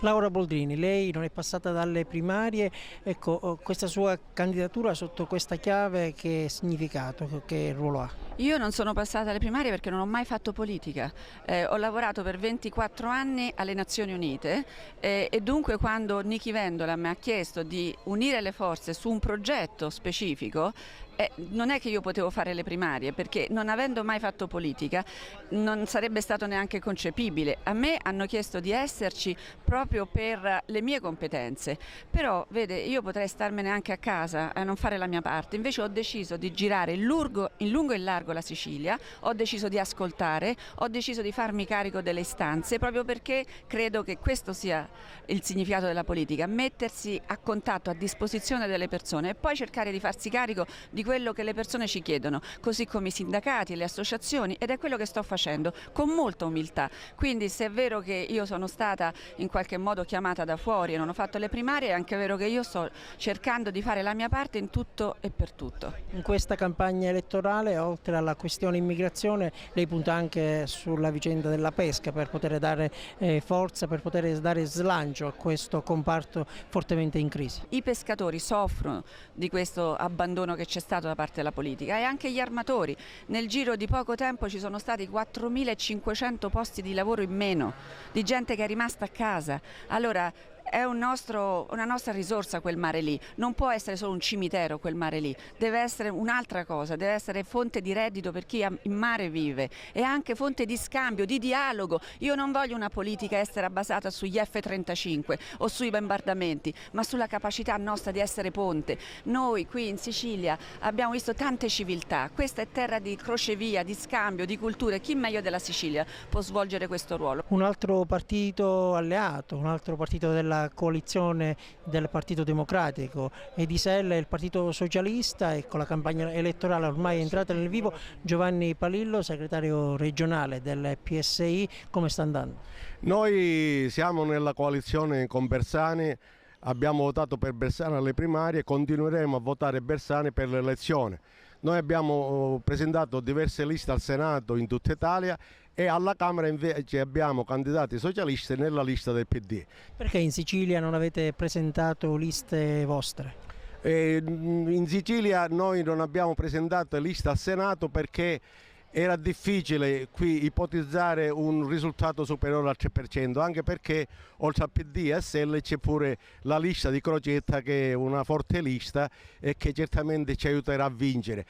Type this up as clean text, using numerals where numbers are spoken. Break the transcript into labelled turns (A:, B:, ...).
A: Laura Boldrini, lei non è passata dalle primarie, ecco, questa sua candidatura sotto questa chiave che significato, che ruolo ha?
B: Io non sono passata alle primarie perché non ho mai fatto politica. Ho lavorato per 24 anni alle Nazioni Unite e dunque quando Nichi Vendola mi ha chiesto di unire le forze su un progetto specifico, non è che io potevo fare le primarie, perché non avendo mai fatto politica non sarebbe stato neanche concepibile. A me hanno chiesto di esserci proprio per le mie competenze, però vede, io potrei starmene anche a casa a non fare la mia parte, invece ho deciso di girare in lungo e in largo la Sicilia, ho deciso di ascoltare, ho deciso di farmi carico delle istanze, proprio perché credo che questo sia il significato della politica: mettersi a contatto, a disposizione delle persone e poi cercare di farsi carico di quello che le persone ci chiedono, così come i sindacati, le associazioni, ed è quello che sto facendo con molta umiltà. Quindi se è vero che io sono stata in qualche modo chiamata da fuori e non ho fatto le primarie, è anche vero che io sto cercando di fare la mia parte in tutto e per tutto.
A: In questa campagna elettorale, oltre alla questione immigrazione, lei punta anche sulla vicenda della pesca per poter dare forza, per poter dare slancio a questo comparto fortemente in crisi.
B: I pescatori soffrono di questo abbandono che c'è stato da parte della politica e anche gli armatori. Nel giro di poco tempo ci sono stati 4.500 posti di lavoro in meno, di gente che è rimasta a casa. Allora, è una nostra risorsa quel mare lì, non può essere solo un cimitero quel mare lì, deve essere un'altra cosa, deve essere fonte di reddito per chi in mare vive e anche fonte di scambio, di dialogo. Io non voglio una politica estera basata sugli F-35 o sui bombardamenti, ma sulla capacità nostra di essere ponte. Noi qui in Sicilia abbiamo visto tante civiltà, questa è terra di crocevia, di scambio, di culture, chi meglio della Sicilia può svolgere questo ruolo?
A: Un altro partito alleato, un altro partito della coalizione del Partito Democratico e di Sella, il Partito Socialista, e con la campagna elettorale ormai entrata nel vivo, Giovanni Palillo, segretario regionale del PSI, come sta andando?
C: Noi siamo nella coalizione con Bersani, abbiamo votato per Bersani alle primarie e continueremo a votare Bersani per l'elezione. Noi abbiamo presentato diverse liste al Senato in tutta Italia e alla Camera invece abbiamo candidati socialisti nella lista del PD.
A: Perché in Sicilia non avete presentato liste vostre?
C: In Sicilia noi non abbiamo presentato lista al Senato perché era difficile qui ipotizzare un risultato superiore al 3%, anche perché oltre al PD e a SL c'è pure la lista di Crocetta, che è una forte lista e che certamente ci aiuterà a vincere.